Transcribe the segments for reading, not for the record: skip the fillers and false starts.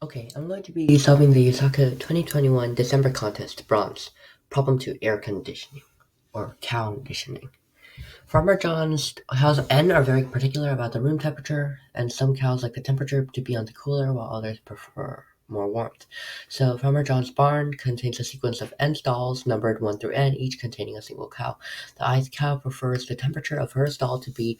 Okay, I'm going to be solving the USACO 2021 December contest bronze problem 2 air conditioning or Cownditioning. Farmer John's cows N are very particular about the room temperature, and some cows like the temperature to be on the cooler while others prefer more warmth. So Farmer John's barn contains a sequence of N stalls numbered 1 through N, each containing a single cow. The ith cow prefers the temperature of her stall to be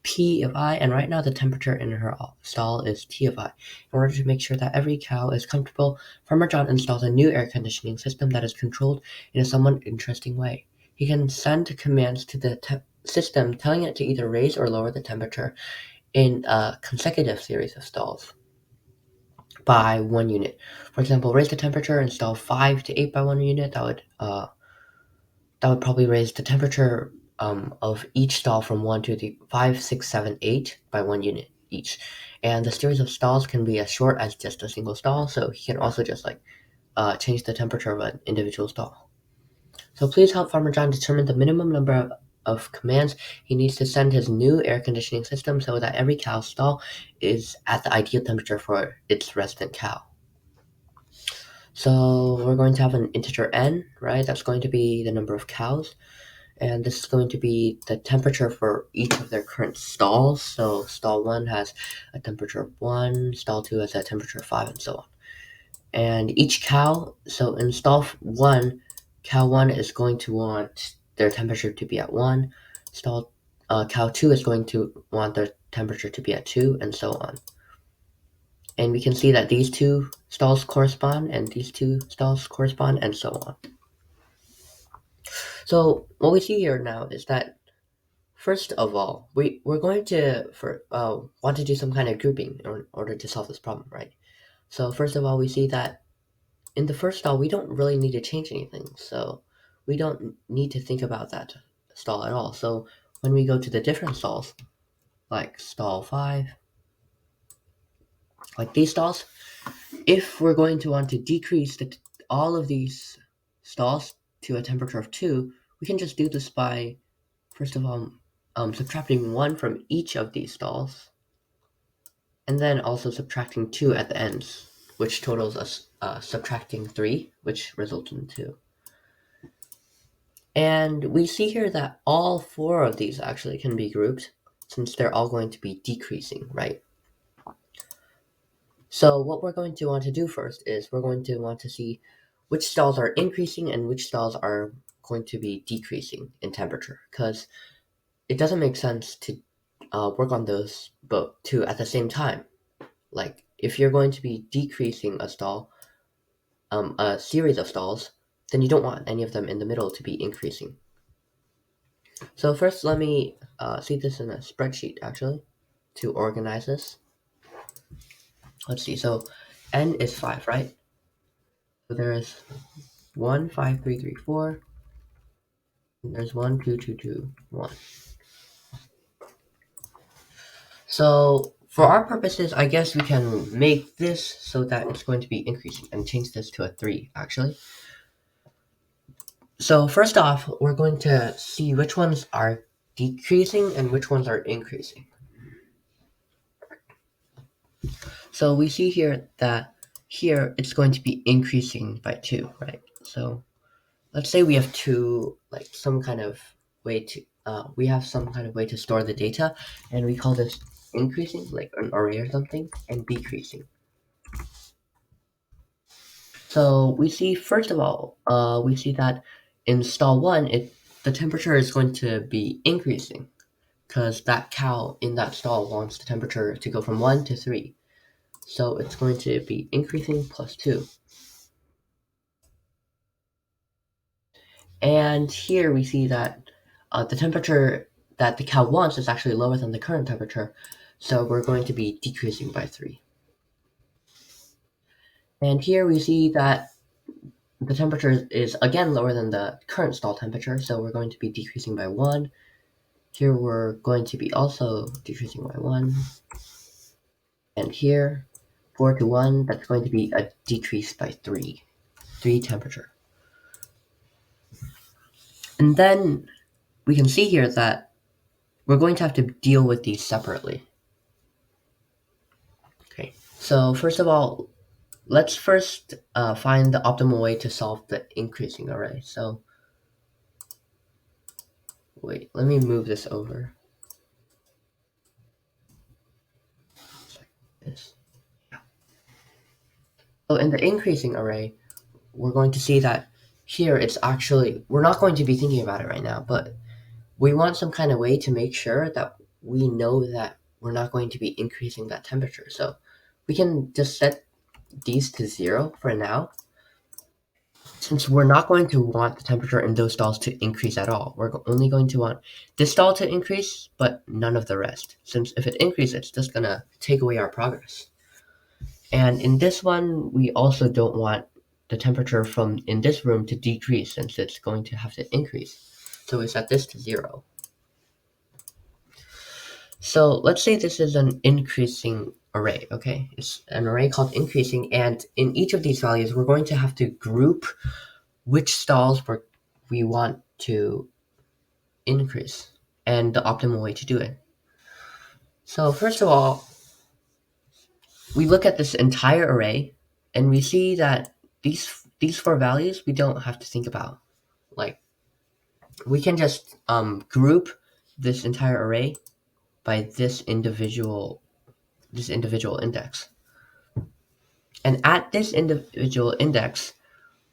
P of I, and right now the temperature in her stall is T of I. In order to make sure that every cow is comfortable, Farmer John installs a new air conditioning system that is controlled in a somewhat interesting way. He can send commands to the system telling it to either raise or lower the temperature in a consecutive series of stalls by 1 unit. For example, raise the temperature in stall 5 to 8 by 1 unit. That would probably raise the temperature of each stall from 1 to the 5, 6, 7, 8 by 1 unit each. And the series of stalls can be as short as just a single stall, so he can also just change the temperature of an individual stall. So please help Farmer John determine the minimum number of commands he needs to send his new air conditioning system so that every cow stall is at the ideal temperature for its resident cow. So we're going to have an integer n, right? That's going to be the number of cows. And this is going to be the temperature for each of their current stalls. So stall 1 has a temperature of 1, stall 2 has a temperature of 5, and so on. And each cow, so in stall 1, cow 1 is going to want their temperature to be at 1. Cow 2 is going to want their temperature to be at 2, and so on. And we can see that these two stalls correspond, and these two stalls correspond, and so on. So what we see here now is that first of all, we're going to want to do some kind of grouping in order to solve this problem, right? So first of all, we see that in the first stall, we don't really need to change anything. So we don't need to think about that stall at all. So when we go to the different stalls, like stall 5, like these stalls, if we're going to want to decrease all of these stalls to a temperature of 2, we can just do this by, first of all, subtracting 1 from each of these stalls, and then also subtracting 2 at the ends, which totals us subtracting 3, which results in 2. And we see here that all 4 of these actually can be grouped, since they're all going to be decreasing, right? So what we're going to want to do first is we're going to want to see which stalls are increasing and which stalls are going to be decreasing in temperature, because it doesn't make sense to work on those both two at the same time. Like if you're going to be decreasing a stall, a series of stalls, then you don't want any of them in the middle to be increasing. So first, let me see this in a spreadsheet actually to organize this. Let's see. So n is 5, right? So there is 1, 5, 3, 3, 4. And there's 1, 2, 2, 2, 1. So for our purposes, I guess we can make this so that it's going to be increasing and change this to a 3 actually. So first off, we're going to see which ones are decreasing and which ones are increasing. So we see here that here it's going to be increasing by 2, right? So let's say we have some kind of way to store the data, and we call this increasing, like an array or something, and decreasing. So we see, first of all, we see that in stall 1, the temperature is going to be increasing because that cow in that stall wants the temperature to go from 1 to 3. So it's going to be increasing plus 2. And here we see that the temperature that the cow wants is actually lower than the current temperature, so we're going to be decreasing by 3. And here we see that the temperature is again lower than the current stall temperature, so we're going to be decreasing by 1. Here we're going to be also decreasing by 1. And here, 4 to 1, that's going to be a decrease by 3 temperature. And then we can see here that we're going to have to deal with these separately. Okay, so first of all, let's first find the optimal way to solve the increasing array. So wait, let me move this over. This. So in the increasing array, we're going to see that here it's actually, we're not going to be thinking about it right now, but we want some kind of way to make sure that we know that we're not going to be increasing that temperature. So we can just set these to 0 for now. Since we're not going to want the temperature in those stalls to increase at all, we're only going to want this stall to increase, but none of the rest. Since if it increases, it's just gonna take away our progress. And in this one, we also don't want the temperature from in this room to decrease since it's going to have to increase. So we set this to 0. So let's say this is an increasing array, okay? It's an array called increasing, and in each of these values, we're going to have to group which stalls we want to increase and the optimal way to do it. So first of all, we look at this entire array and we see that these four values we don't have to think about. Like we can just group this entire array by this individual index. And at this individual index,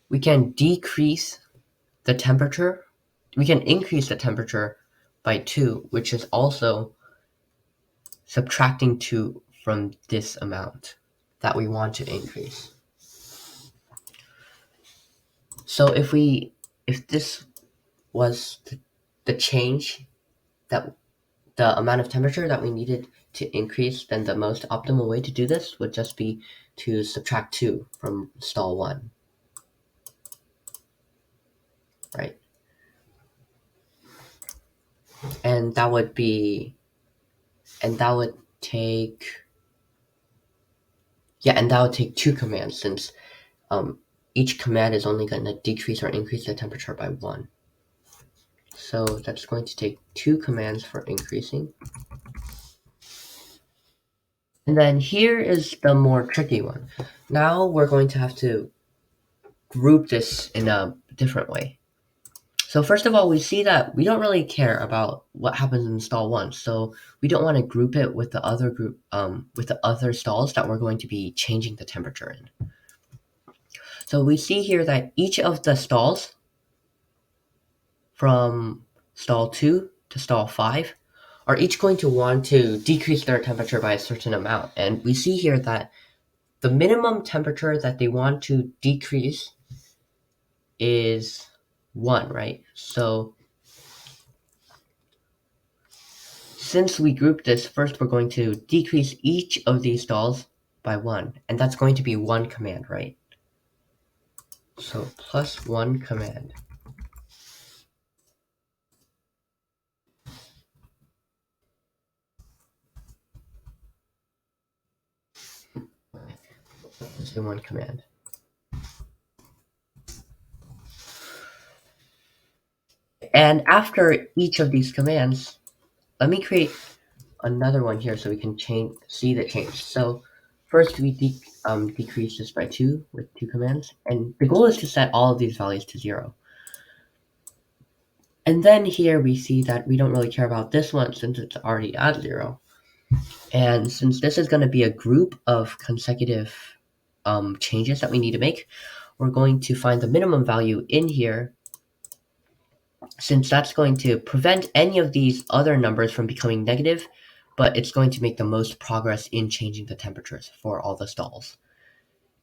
we can decrease the temperature. We can increase the temperature by 2, which is also subtracting 2 from this amount that we want to increase. So if this was the change, that the amount of temperature that we needed to increase, then the most optimal way to do this would just be to subtract 2 from stall 1, right? And that would take 2 commands, since each command is only going to decrease or increase the temperature by 1. So that's going to take 2 commands for increasing. And then here is the more tricky one. Now we're going to have to group this in a different way. So first of all, we see that we don't really care about what happens in stall 1. So we don't want to group it with the other stalls that we're going to be changing the temperature in. So we see here that each of the stalls from stall 2 to stall 5 are each going to want to decrease their temperature by a certain amount. And we see here that the minimum temperature that they want to decrease is 1, right? So since we group this, first we're going to decrease each of these stalls by 1, and that's going to be 1 command, right? So plus 1 command. Let's do 1 command. And after each of these commands, let me create another one here so we can see the change. So first we decrease this by 2 with 2 commands, and the goal is to set all of these values to 0. And then here we see that we don't really care about this one since it's already at 0. And since this is going to be a group of consecutive changes that we need to make, we're going to find the minimum value in here, since that's going to prevent any of these other numbers from becoming negative, but it's going to make the most progress in changing the temperatures for all the stalls.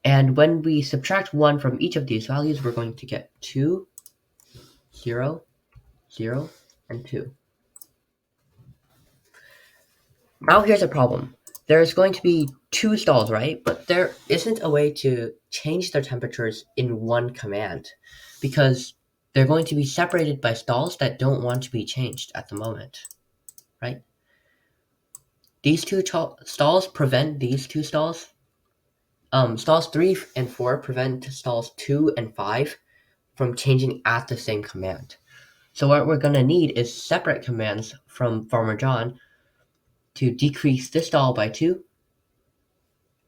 And when we subtract 1 from each of these values, we're going to get 2, 0, 0, and 2. Now here's a problem. There's going to be 2 stalls, right? But there isn't a way to change their temperatures in 1 command, because they're going to be separated by stalls that don't want to be changed at the moment, right? These 2 stalls prevent these 2 stalls. Stalls 3 and 4 prevent stalls 2 and 5 from changing at the same command. So what we're going to need is separate commands from Farmer John to decrease this stall by 2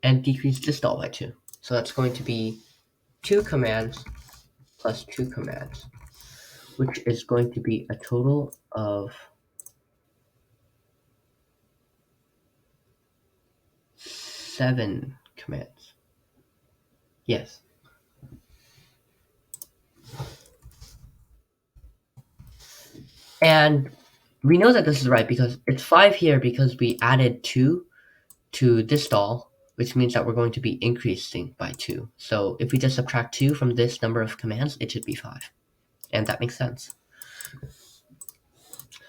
and decrease this stall by 2. So that's going to be 2 commands plus 2 commands, which is going to be a total of 7 commands. Yes. And we know that this is right because it's 5 here because we added 2 to this stall, which means that we're going to be increasing by 2. So if we just subtract 2 from this number of commands, it should be 5. And that makes sense.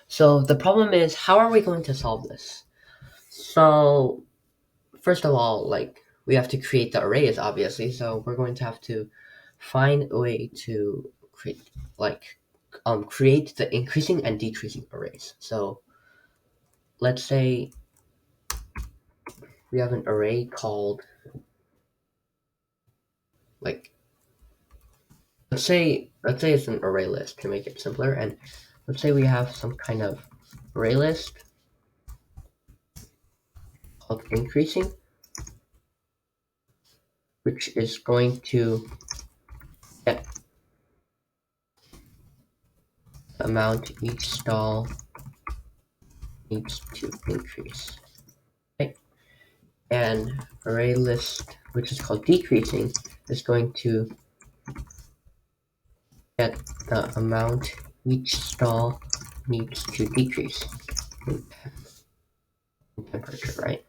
So the problem is, how are we going to solve this? So first of all, we have to create the arrays, obviously. So we're going to have to find a way to create the increasing and decreasing arrays. So let's say we have an array called let's say it's an array list to make it simpler, and let's say we have some kind of array list called increasing, which is going to get the amount each stall needs to increase. Right? And array list, which is called decreasing, is going to get the amount each stall needs to decrease in temperature, right?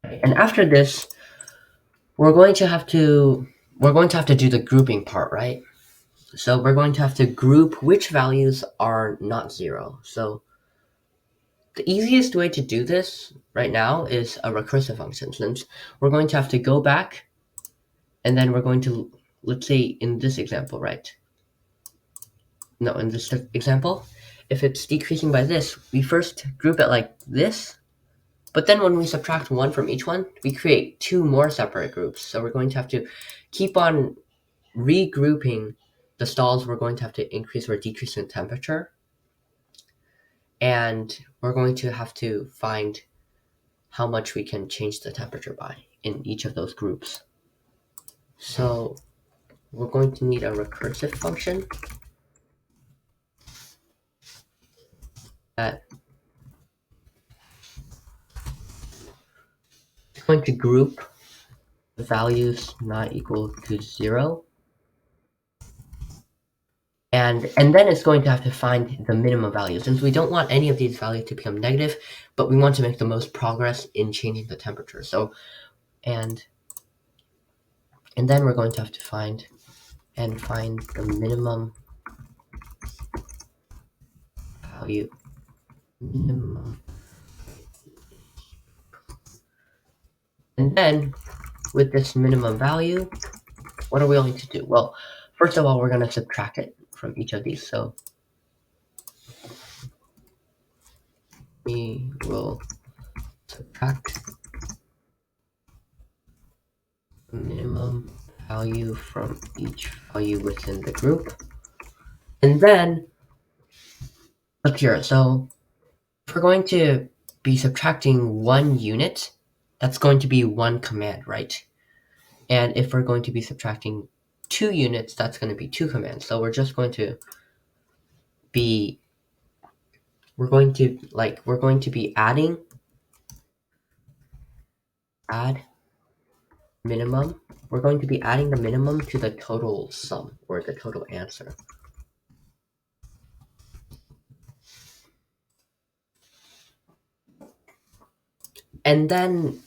And after this, we're going to have to do the grouping part, right? So we're going to have to group which values are not 0. So the easiest way to do this right now is a recursive function, since we're going to have to go back, and then we're going to, let's say in this example, right? No, in this example, if it's decreasing by this, we first group it like this, but then when we subtract 1 from each one, we create 2 more separate groups. So we're going to have to keep on regrouping the stalls we're going to have to increase or decrease in temperature. And we're going to have to find how much we can change the temperature by in each of those groups. So we're going to need a recursive function that is going to group the values not equal to 0. And then it's going to have to find the minimum value, since we don't want any of these values to become negative, but we want to make the most progress in changing the temperature. So, and then we're going to have to find the minimum value. And then with this minimum value, what are we going to do? Well, first of all, we're going to subtract it from each of these. So we will subtract the minimum value from each value within the group. And then, look here, so if we're going to be subtracting 1 unit, that's going to be 1 command, right? And if we're going to be subtracting 2 units, that's going to be 2 commands. So we're just going to be adding minimum. We're going to be adding the minimum to the total sum, or the total answer. And then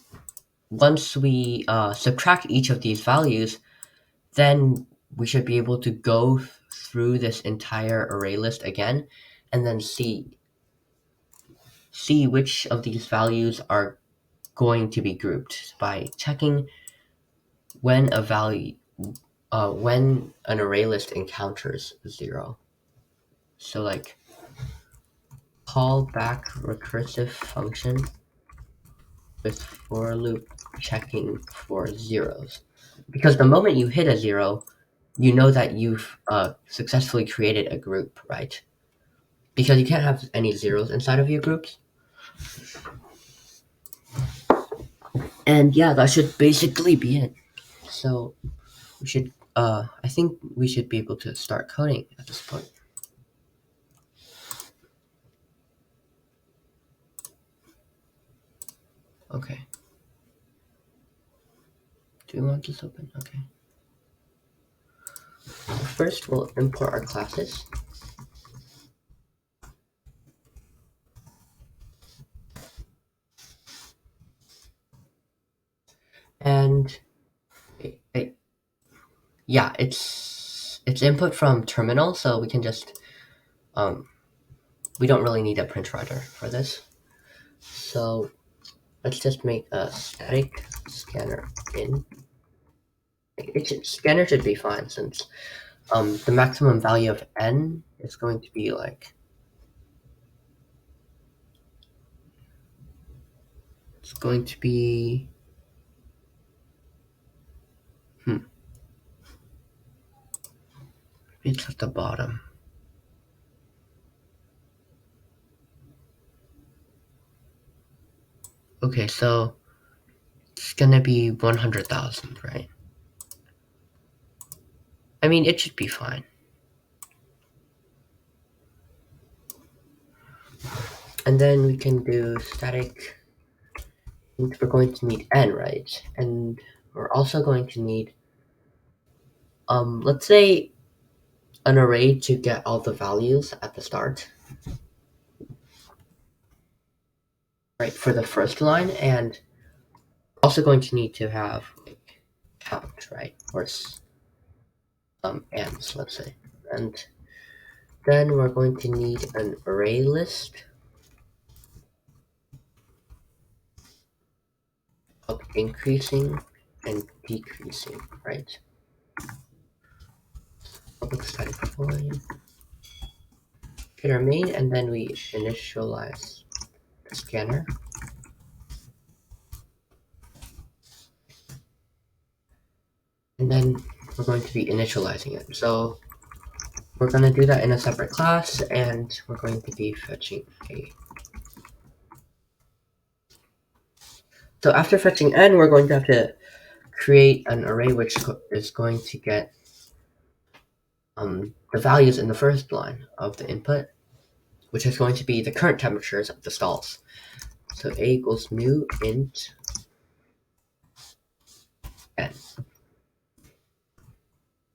once we subtract each of these values, then we should be able to go through this entire array list again, and then see which of these values are going to be grouped by checking when when an array list encounters 0. So call back recursive function with for loop checking for zeros, because the moment you hit a 0, you know that you've successfully created a group, right? Because you can't have any zeros inside of your groups. And yeah, that should basically be it. So we should, I think we should be able to start coding at this point. Okay. Do we want this open? Okay. First, we'll import our classes. And yeah, it's input from terminal, so we can just we don't really need a print writer for this. So let's just make a static scanner in. Scanner should be fine since the maximum value of n is going to be like, it's going to be it's at the bottom. Okay, so it's gonna be 100,000, right? I mean, it should be fine. And then we can do static. We're going to need n, right? And we're also going to need, let's say, an array to get all the values at the start, right? For the first line, and also going to need to have like count, right? Or ands, let's say, and then we're going to need an array list of increasing and decreasing, right? Public static void, hit our main, and then we initialize the scanner. And then we're going to be initializing it. So we're going to do that in a separate class, and we're going to be fetching a. So after fetching n, we're going to have to create an array which is going to get the values in the first line of the input, which is going to be the current temperatures of the stalls. So a equals new int n.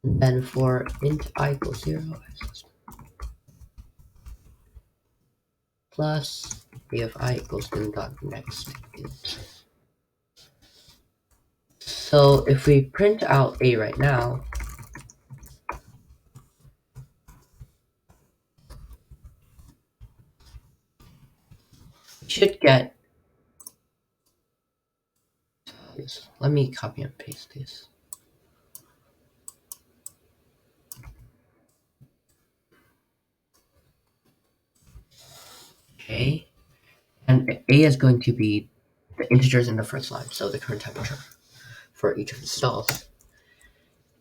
And then for int I equals 0, plus a of I equals n dot next int. So if we print out a right now, we should get this. Let me copy and paste this. Okay, and a is going to be the integers in the first line, so the current temperature for each of the stalls.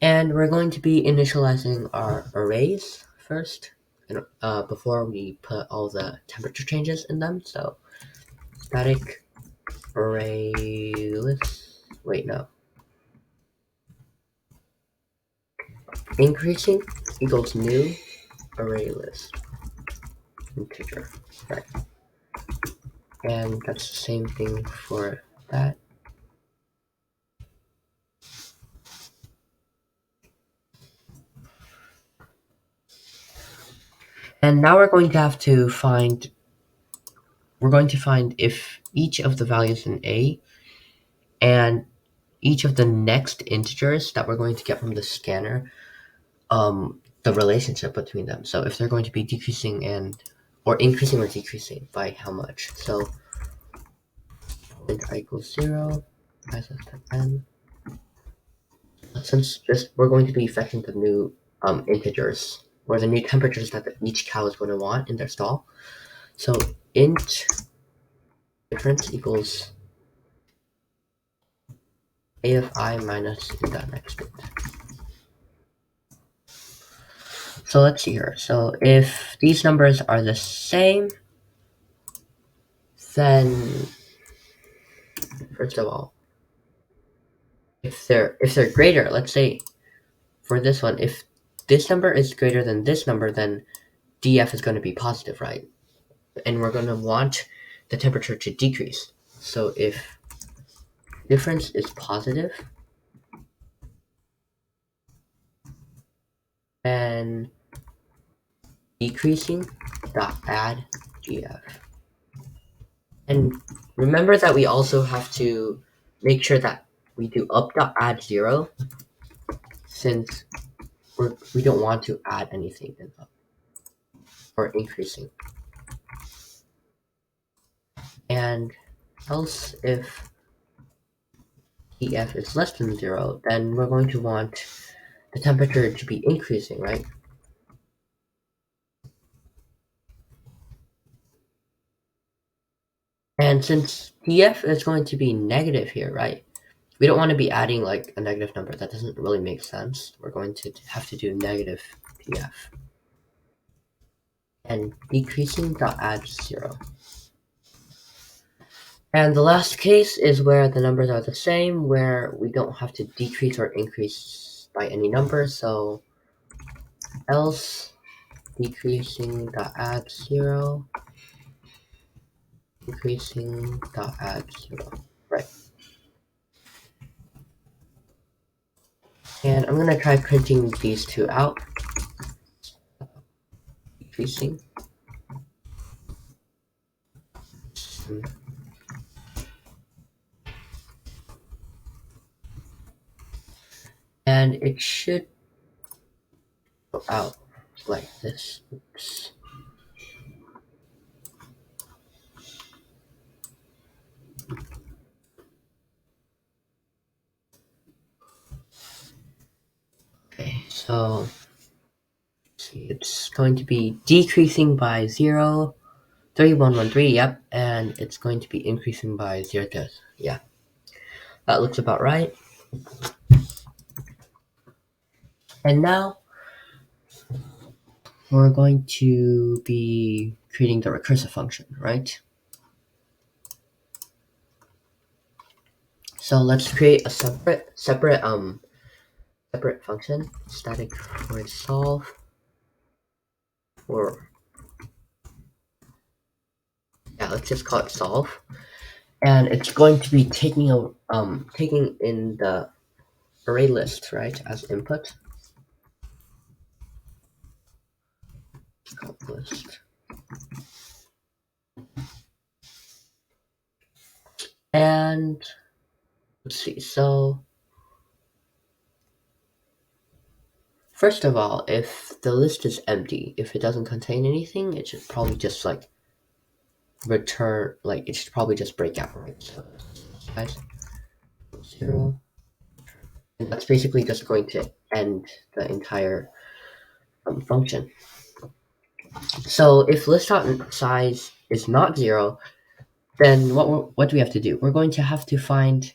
And we're going to be initializing our arrays first, and before we put all the temperature changes in them. So static array list. Wait, no. Increasing equals new array list integer, right? And that's the same thing for that. And now we're going to find if each of the values in A and each of the next integers that we're going to get from the scanner, the relationship between them. So if they're going to be decreasing or increasing or decreasing by how much. So int I equals 0, I says n. Since we're going to be fetching the new integers or the new temperatures that each cow is going to want in their stall. So int difference equals a of I minus dot next int. So let's see here. So if these numbers are the same, then first of all, if they're greater, let's say for this one, if this number is greater than this number, then df is going to be positive, right? And we're going to want the temperature to decrease. So if difference is positive, then decreasing dot add gf. And remember that we also have to make sure that we do up dot add 0, since we don't want to add anything in up or increasing. And else if df is less than 0, then we're going to want the temperature to be increasing, right? And since df is going to be negative here, right? We don't want to be adding like a negative number. That doesn't really make sense. We're going to have to do negative df. And decreasing dot add 0. And the last case is where the numbers are the same, where we don't have to decrease or increase by any number. So else decreasing dot add 0, increasing dot add 0, right? And I'm gonna try printing these two out. Decreasing. And it should go out like this. Oops. Okay, so see, it's going to be decreasing by 0, 3113, yep, and it's going to be increasing by 0, yeah. That looks about right. And now we're going to be creating the recursive function, right? So let's create a separate function, static void solve, or yeah, let's just call it solve. And it's going to be taking in the array list, right, as input. List. And let's see, so first of all, if the list is empty, if it doesn't contain anything, it should probably just like return, like it should probably just break out, right? So guys, 0. And that's basically just going to end the entire function. So if list.size is not 0, then what do we have to do? We're going to have to find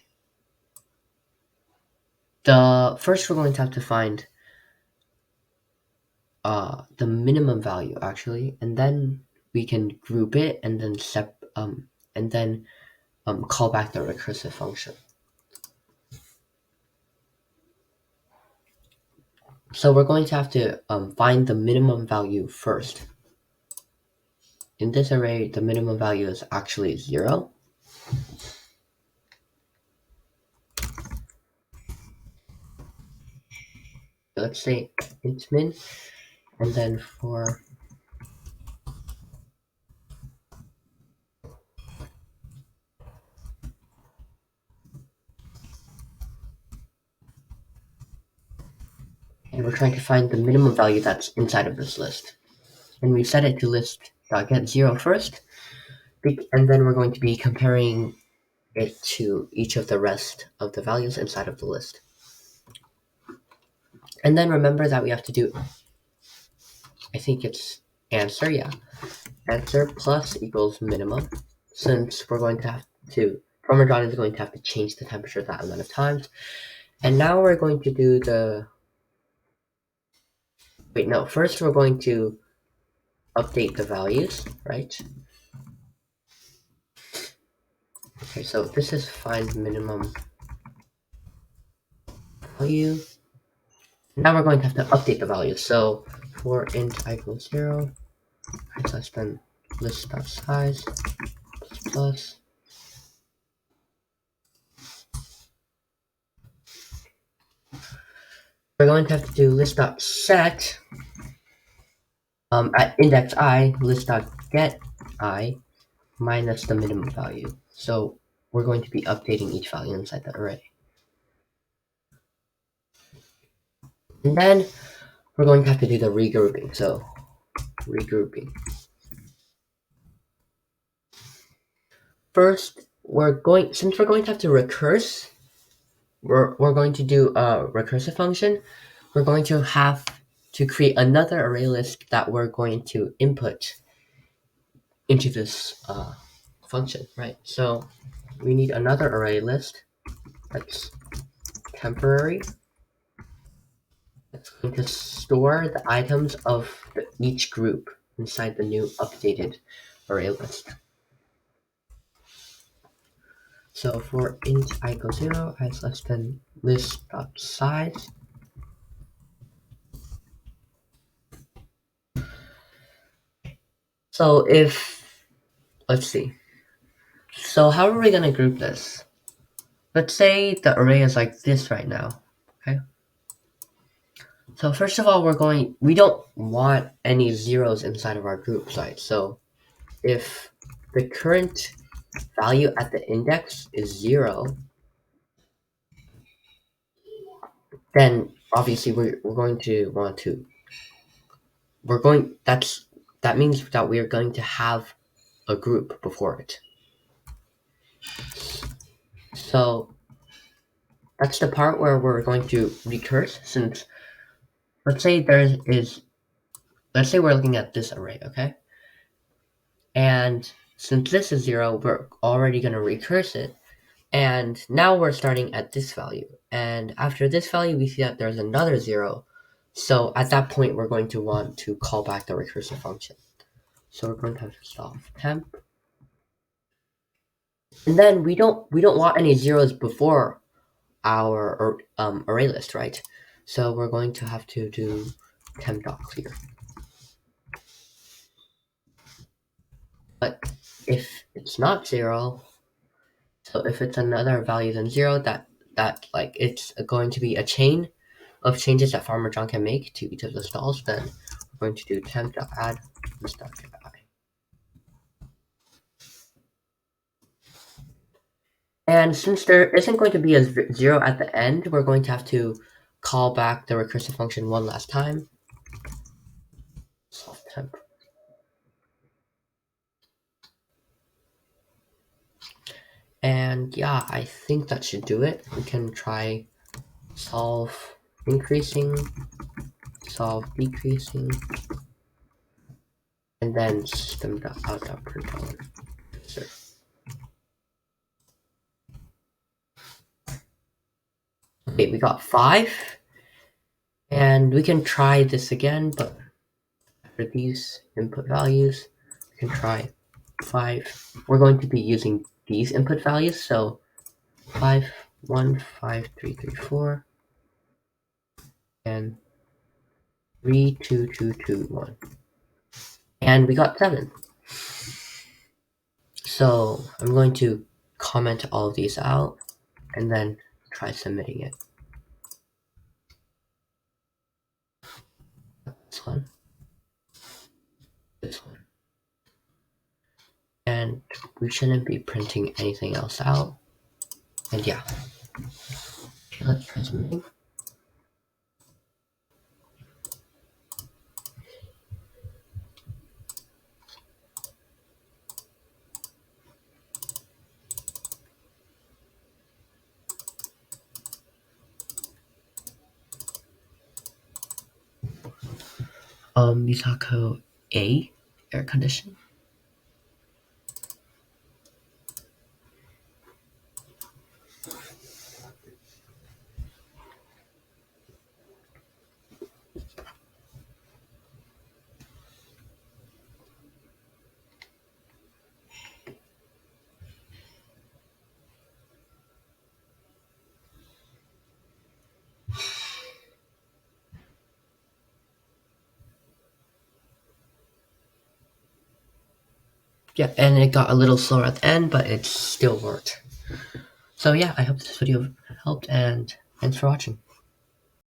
first we're going to have to find the minimum value actually, and then we can group it and then call back the recursive function. So we're going to have to find the minimum value first. In this array, the minimum value is actually 0. Let's say int min, and then for and we're trying to find the minimum value that's inside of this list. And we set it to list.get0 first, and then we're going to be comparing it to each of the rest of the values inside of the list. And then remember that we have to do, I think it's answer, yeah. Answer plus equals minimum, since we're going to have to, Farmer John is going to have to change the temperature that amount of times. And now we're going to do first we're going to update the values, right? Okay, so this is find minimum value. Now we're going to have to update the value. So for int I equals 0, it's less than list.size plus. We're going to have to do list.set at index I, list.get I minus the minimum value. So we're going to be updating each value inside the array. And then we're going to have to do the regrouping. So regrouping. First, since we're going to have to recurse, we're going to do a recursive function. We're going to have to create another array list that we're going to input into this function, right? So we need another array list that's temporary. It's going to store the items of each group inside the new updated array list. So for int I equals 0, I is less than list.size. So let's see. So how are we going to group this? Let's say the array is like this right now, okay? So first of all, we don't want any zeros inside of our group, right? So if the current value at the index is 0, then obviously we're going to want to, that means that we are going to have a group before it. So that's the part where we're going to recurse, since let's say we're looking at this array, okay? And since this is 0, we're already going to recurse it. And now we're starting at this value. And after this value, we see that there's another 0. So at that point, we're going to want to call back the recursive function. So we're going to have to solve temp. And then we don't want any zeros before our array list, right? So we're going to have to do temp.clear. But if it's not 0, so if it's another value than 0, that like it's going to be a chain of changes that Farmer John can make to each of the stalls, then we're going to do temp.add list.get I. And since there isn't going to be a 0 at the end, we're going to have to call back the recursive function one last time. Solve temp. And yeah, I think that should do it. We can try solve increasing, solve decreasing, and then system.out.println. Okay, we got 5. And we can try this again, but for these input values, we can try 5. We're going to be using these input values, so 5, 1, 5, 3, 3, 4, and 3, 2, 2, 2, 1. And we got 7. So I'm going to comment all of these out and then try submitting it. This one. This one. And we shouldn't be printing anything else out. And yeah. Let's try submitting. USACO A air conditioning. Yeah, and it got a little slower at the end, but it still worked. So yeah, I hope this video helped, and thanks for watching.